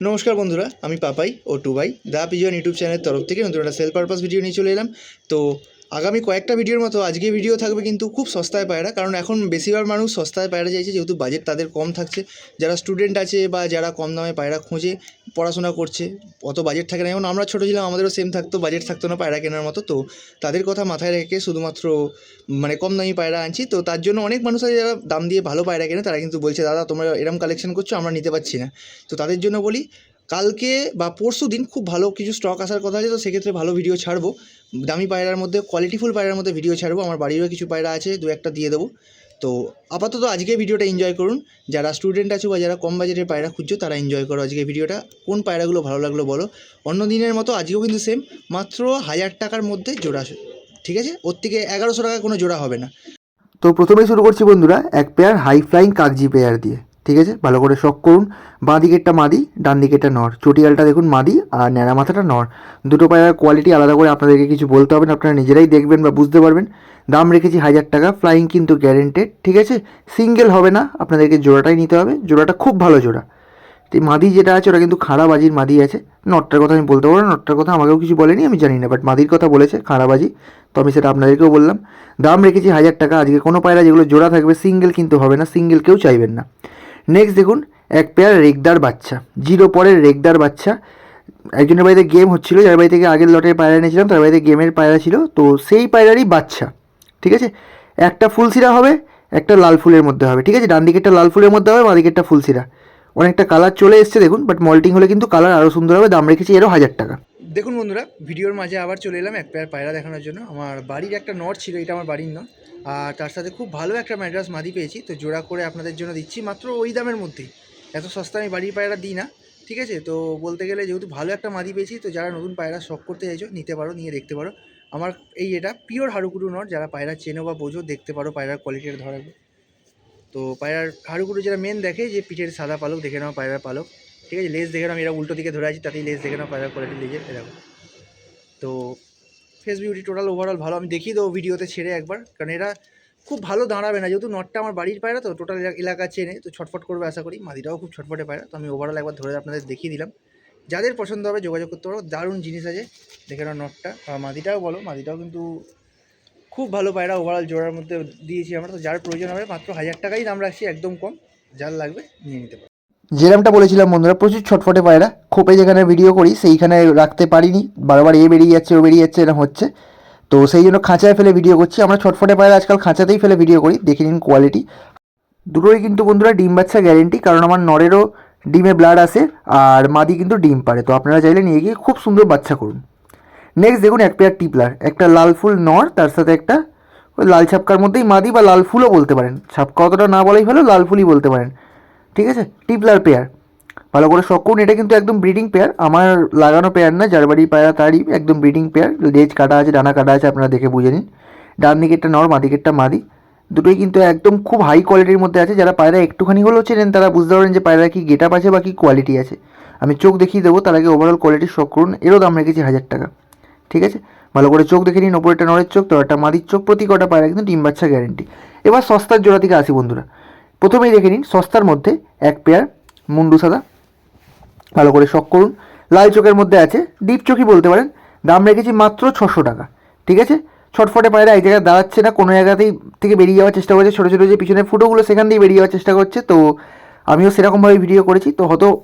নমস্কার বন্ধুরা, আমি পাপাই ও টুবাই দা পিজন ইউটিউব চ্যানেলের তরফ থেকে নতুন একটা সেল পারপাস ভিডিও নিয়ে চলে এলাম। তো আগামী কয়েকটা ভিডিওর মতো আজকে ভিডিও থাকবে কিন্তু খুব সস্তায় পায়রা, কারণ এখন বেশিরভাগ মানুষ সস্তায় পায়রা চাইছে, যেহেতু বাজেট তাদের কম থাকছে। যারা স্টুডেন্ট আছে বা যারা কম দামে পায়রা খোঁজে, পড়াশোনা করছে, অত বাজেট থাকে না। যেমন আমরা ছোটো ছিলাম, আমাদেরও সেম থাকতো, বাজেট থাকতো না পায়রা কেনার মতো। তো তাদের কথা মাথায় রেখে শুধুমাত্র কম দামি পায়রা আনছি। তো তার জন্য অনেক মানুষ আছে যারা দাম দিয়ে ভালো পায়রা কেনে, তারা কিন্তু বলছে দাদা তোমরা এরম কালেকশন করছো, আমরা নিতে পারছি না। তো তাদের জন্য বলি, কালকে বা পরশু দিন খুব ভালো কিছু স্টক আসার কথা আছে। তো সেক্ষেত্রে ভালো ভিডিও ছাড়বো, দামি পায়রার মধ্যে, কোয়ালিটিফুল পায়রার মধ্যে ভিডিও ছাড়বো। আমার বাড়িরও কিছু পায়রা আছে, দু একটা দিয়ে দেবো। তো আপাতত আজকে ভিডিওটা এনজয় করুন। যারা স্টুডেন্ট আছো বা যারা কম বাজেটের পায়রা খুঁজছো, তারা এনজয় করো আজকে ভিডিওটা। কোন পায়রাগুলো ভালো লাগলো বলো। অন্য দিনের মতো আজকেও কিন্তু সেম, মাত্র 1000 টাকার মধ্যে জোড়া, ঠিক আছে? ওর থেকে 1100 টাকা কোনো জোড়া হবে না। তো প্রথমেই শুরু করছি বন্ধুরা এক পেয়ার হাই ফ্লাইং কাগজি পেয়ার দিয়ে। ঠিক আছে, ভালো করে শখ করুন। বাঁ দিকেরটা মাদি, ডান দিকেরটা নর। চটিয়ালটা দেখুন মাদি আর ন্যাড়া মাথাটা নর। দুটো পায়রার কোয়ালিটি আলাদা করে আপনাদেরকে কিছু বলতে হবে না, আপনারা নিজেরাই দেখবেন বা বুঝতে পারবেন। দাম রেখেছি 1000 টাকা, ফ্লাইং কিন্তু গ্যারেন্টেড। ঠিক আছে, সিঙ্গেল হবে না, আপনাদেরকে জোড়াটাই নিতে হবে। জোড়াটা খুব ভালো জোড়া। তো মাদি যেটা আছে ওটা কিন্তু খাড়াবাজির মাদি আছে। নটটার কথা আমি বলতে পারবো না, নটটার কথা আমাকেও কিছু বলেনি, আমি জানি না, বাট মাদির কথা বলেছে খাড়াবাজি। তো আমি সেটা আপনাদেরকেও বললাম। দাম রেখেছি 1000 টাকা। আজকে কোনো পায়রা যেগুলো জোড়া থাকবে, সিঙ্গেল কিন্তু হবে না, সিঙ্গেল কেউ চাইবেন না। নেক্সট দেখুন এক পেয়ার রেগদার বাচ্চা, জিরো পরের রেগদার বাচ্চা। একজনের বাড়িতে গেম হচ্ছিল, যার বাড়ি থেকে আগের লটের পায়রা এনেছিলাম তার বাড়িতে গেমের পায়রা ছিল, তো সেই পায়রারই বাচ্চা। ঠিক আছে, একটা ফুলসিরা হবে, একটা লাল ফুলের মধ্যে হবে। ঠিক আছে, ডান দিকেরটা লাল ফুলের মধ্যে হবে, বাঁ দিকেরটা ফুলসিরা। অনেকটা কালার চলে এসছে দেখুন, বাট মল্টিং হলে কিন্তু কালার আরও সুন্দর হবে। দাম রেখেছি এরও 1000 টাকা। দেখুন বন্ধুরা, ভিডিওর মাঝে আবার চলে এলাম এক পেয়ার পায়রা দেখানোর জন্য। আমার বাড়ির একটা নট ছিল, এটা আমার বাড়ির নট, আর তার সাথে খুব ভালো একটা ম্যাড্রাস মাদি পেয়েছি। তো জোড়া করে আপনাদের জন্য দিচ্ছি মাত্র ওই দামের মধ্যেই। এত সস্তা আমি বাড়ির পায়রা দিই না। ঠিক আছে, তো বলতে গেলে যেহেতু ভালো একটা মাদি পেয়েছি, তো যারা নতুন পায়রা শখ করতে চাইছো নিতে পারো, নিয়ে দেখতে পারো। আমার এটা পিওর হারুকুরু নট, যারা পায়রা চেনো বা বোঝো দেখতে পারো পায়রার কোয়ালিটির ধরাবে। তো পায়রার হাড়ুগুড়ো যেটা মেন দেখে, যে পিঠের সাদা পালক দেখে নাও পায়রার পালক। ঠিক আছে, লেজ দেখে নাও, এরা উল্টো দিকে ধরে আছি, তাতেই লেজ দেখে নাও পায়রার কোয়ালিটি লেজের এরকম। তো ফেস বিউটি টোটাল ওভারঅল ভালো। আমি দেখিয়ে দেবো ভিডিওতে ছেড়ে একবার, কারণ এরা খুব ভালো দাঁড়াবে না, যেহেতু নটটা আমার বাড়ির পায়রা, তো টোটাল এলাকা চেনে, তো ছটফট করবে আশা করি। মাদিটাও খুব ছটফটে পায়রা, তো আমি ওভারঅল একবার ধরে আপনাদের দেখিয়ে দিলাম। যাদের পছন্দ হবে যোগাযোগ করতে পারো, দারুণ জিনিস আছে। দেখে নাও নটটা, আর মাদিটাও বলো, মাদিটাও কিন্তু খুব ভালো পায়রা। ওভারঅল জোড়ার মধ্যে দিয়েছি আমরা। তো যার প্রয়োজন হবে মাত্র 1000 টাকাই দাম রাখছি, একদম কম। যার লাগবে নিয়ে নিতে পারো। যেরমটা বলেছিলাম বন্ধুরা, প্রচুর ছটফটে পায়রা। খোপে যেখানে ভিডিও করি সেইখানে রাখতে পারিনি, বারবার এ বেরিয়ে যাচ্ছে ও বেরিয়ে যাচ্ছে, এরকম হচ্ছে। তো সেই জন্য খাঁচায় ফেলে ভিডিও করছি। আমরা ছটফটে পায়রা আজকাল খাঁচাতেই ফেলে ভিডিও করি, দেখে নিন কোয়ালিটি। দুটোই কিন্তু বন্ধুরা ডিম বাচ্চা গ্যারেন্টি, কারণ আমার নরেরও ডিমে ব্লাড আসে আর মাদি কিন্তু ডিম পারে। তো আপনারা চাইলে নিয়ে গিয়ে খুব সুন্দর বাচ্চা করুন। নেক্সট দেখুন এক পেয়ার টিপলার, একটা লাল ফুল নর, তার সাথে একটা ওই লাল ছাপকার মধ্যেই মাদি বা লাল ফুলও বলতে পারেন, ছাপকা অতটা না বলাই ভালো, লাল ফুলই বলতে পারেন। ঠিক আছে, টিপলার পেয়ার, ভালো করে শখ করুন। এটা কিন্তু একদম ব্রিডিং পেয়ার, আমার লাগানো পেয়ার না, যার বাড়ি পায়রা তারই একদম ব্রিডিং পেয়ার। লেজ কাটা আছে, ডানা কাটা আছে, আপনারা দেখে বুঝে নিন। ডান দিকেরটা নর, মা দিকেরটা মাদি। দুটোই কিন্তু একদম খুব হাই কোয়ালিটির মধ্যে আছে। যারা পায়রা একটুখানি হলেও চেনেন তারা বুঝতে পারেন যে পায়রা কি গেট আপ আছে বা কী কোয়ালিটি আছে। আমি চোখ দেখিয়ে দেবো, তার আগে ওভারঅল কোয়ালিটি শখ করুন। এরও দাম রেখেছি 1000 টাকা। ঠিক আছে, ভালো করে চোখ দেখে নিন। ওপরেরটা নরের চোখ, তো একটা মাদির চোখ, প্রতি কটা পায়রা কিন্তু ডিম বাচ্চা গ্যারেন্টি। এবার সস্তার জোড়া থেকে আসি বন্ধুরা। প্রথমেই দেখে নিন সস্তার মধ্যে এক পেয়ার মুন্ডু সাদা, ভালো করে শখ করুন। লাল চোখের মধ্যে আছে, ডিপ চোখই বলতে পারেন। দাম রেখেছি মাত্র 600 টাকা। ঠিক আছে, ছটফটে পায়রা এক জায়গায় দাঁড়াচ্ছে না, কোনো জায়গাতেই থেকে বেরিয়ে যাওয়ার চেষ্টা করছে, ছোটো ছোটো যে পিছনের ফুটোগুলো সেখান দিয়ে বেরিয়ে যাওয়ার চেষ্টা করছে। তো আমিও সেরকমভাবে ভিডিও করেছি, তো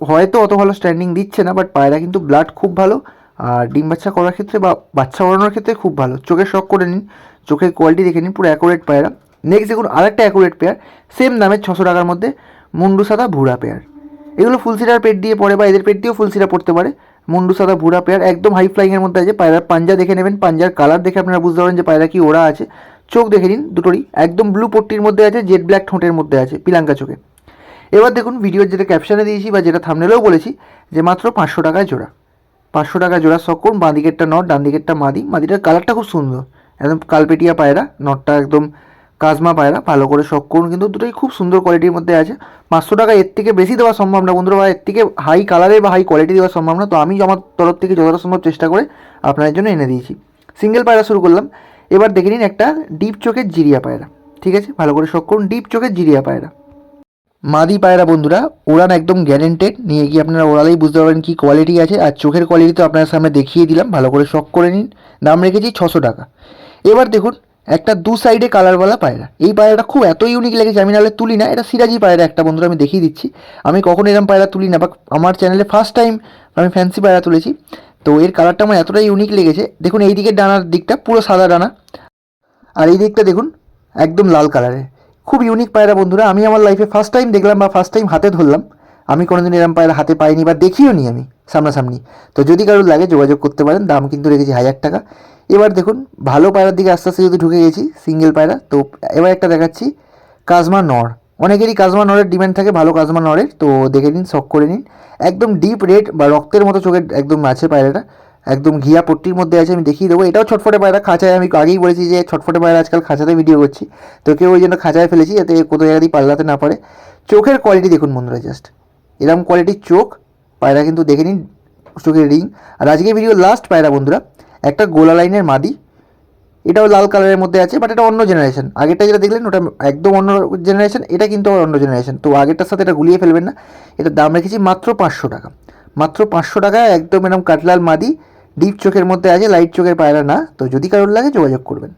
হয়তো অত ভালো স্ট্যান্ডিং দিচ্ছে না, বাট পায়রা কিন্তু ব্লাড খুব ভালো, আর ডিম বাচ্চা করার ক্ষেত্রে বা বাচ্চা ওড়ানোর ক্ষেত্রে খুব ভালো। চোখের শখ করে নিন, চোখের কোয়ালিটি দেখে নিন, পুরো অ্যাকুরেট পায়রা। নেক্সট দেখুন আরেকটা অ্যাকুরেট পেয়ার, সেম দামে 600 টাকার মধ্যে মুন্ডু সাদা ভুড়া পেয়ার। এগুলো ফুলসিরার পেট দিয়ে পড়ে বা এদের পেট দিয়েও ফুলসিরা পড়তে পারে। মুন্ডু সাদা ভুড়া পেয়ার একদম হাই ফ্লাইংয়ের মধ্যে আছে। পায়রার পাঞ্জা দেখে নেবেন, পাঞ্জার কালার দেখে আপনারা বুঝতে পারেন যে পায়রা কি ওড়া আছে। চোখ দেখে নিন, দুটোরই একদম ব্লু পট্টির মধ্যে আছে, জেড ব্ল্যাক ঠোঁটের মধ্যে আছে, পিলাঙ্কা চোখে। এবার দেখুন ভিডিওর যেটা ক্যাপশনে দিয়েছি বা যেটা থামনেলেও বলেছি, যে মাত্র 500 টাকায় জোড়া। 500 টাকা জোড়া শখ করুন। বাঁ দিকেরটা নট, ডান দিকেরটা মাদি। মাদিটার কালারটা খুব সুন্দর, একদম কালপেটিয়া পায়রা। নটটা একদম কাজমা পায়রা, ভালো করে শখ করুন। কিন্তু দুটোই খুব সুন্দর কোয়ালিটির মধ্যে আছে। 500 টাকা এর থেকে বেশি দেওয়া সম্ভব না বন্ধুরা, বা এর থেকে হাই কালারের বা হাই কোয়ালিটি দেওয়া সম্ভব না। তো আমি আমার তরফ থেকে যতটা সম্ভব চেষ্টা করে আপনাদের জন্য এনে দিয়েছি। সিঙ্গেল পায়রা শুরু করলাম। এবার দেখে নিন একটা ডিপ চোখের জিরিয়া পায়রা। ঠিক আছে, ভালো করে শখ করুন, ডিপ চোখের জিরিয়া পায়রা। মাদি পায়রা বন্ধুরা, ওড়ান একদম গ্যারেন্টেড, নিয়ে গিয়ে আপনারা ওড়ালেই বুঝতে পারবেন কী কোয়ালিটি আছে। আর চোখের কোয়ালিটি তো আপনার সামনে দেখিয়ে দিলাম, ভালো করে শখ করে নিন। দাম রেখেছি 600 টাকা। এবার দেখুন একটা দু সাইডে কালারওয়ালা পায়রা, এই পায়রাটা খুব এত ইউনিক লেগেছে, আমি নাহলে তুলি না। এটা সিরাজি পায়রা একটা বন্ধুরা, আমি দেখিয়ে দিচ্ছি। আমি কখনো এরকম পায়রা তুলি না, বা আমার চ্যানেলে ফার্স্ট টাইম আমি ফ্যান্সি পায়রা তুলেছি। তো এর কালারটা আমার এতটাই ইউনিক লেগেছে। দেখুন এই দিকের ডানার দিকটা পুরো সাদা ডানা, আর এই দিকটা দেখুন একদম লাল কালারের। খুব ইউনিক পায়রা বন্ধুরা, আমি আমার লাইফে ফার্স্ট টাইম দেখলাম বা ফার্স্ট টাইম হাতে ধরলাম। আমি কোনোদিন এরকম পায়রা হাতে পাইনি বা দেখিও নি আমি সামনাসামনি। তো যদি কারোর লাগে যোগাযোগ করতে পারেন, দাম কিন্তু রেখেছি 1000 টাকা। এবার দেখুন ভালো পায়রার দিকে আস্তে আস্তে যদি ঢুকে গেছি, সিঙ্গেল পায়রা। তো এবার একটা দেখাচ্ছি কাজমা নর। অনেকেরই কাজমা নরের ডিমান্ড থাকে, ভালো কাজমা নরের। তো দেখে নিন, শখ করে নিন। একদম ডিপ রেড বা রক্তের মতো চোখের একদম আছে পায়রাটা, একদম ঘিয়া পট্টির মধ্যে আছে। আমি দেখিয়ে দেবো, এটাও ছটফটে পায়রা খাঁচায়। আমি আগেই বলেছি যে ছটফটে পায়রা আজকাল খাঁচাতে ভিডিও করছি, তো কেউ ওই জন্য খাঁচায় ফেলেছি যাতে কোথাও জায়গাতেই পাল্লাতে না পারে। চোখের কোয়ালিটি দেখুন বন্ধুরা, জাস্ট এরকম কোয়ালিটির চোখ। পায়রা কিন্তু দেখে নিন, চোখের রিং। আর আজকে ভিডিও লাস্ট পায়রা বন্ধুরা, একটা গোলা লাইনের মাদি। এটাও লাল কালারের মধ্যে আছে, বাট এটা অন্য জেনারেশন। আগেরটা যেটা দেখলেন ওটা একদম অন্য জেনারেশন, এটা কিন্তু অন্য জেনারেশন। তো আগেরটার সাথে এটা গুলিয়ে ফেলবেন না। এটার দাম রেখেছি মাত্র 500 টাকা। মাত্র 500 টাকায় একদম এরকম কাটলাল মাদি, ডিপ চোখের মধ্যে আছে, লাইট চোখের পায়রা না। তো যদি কারোর লাগে যোগাযোগ করবেন।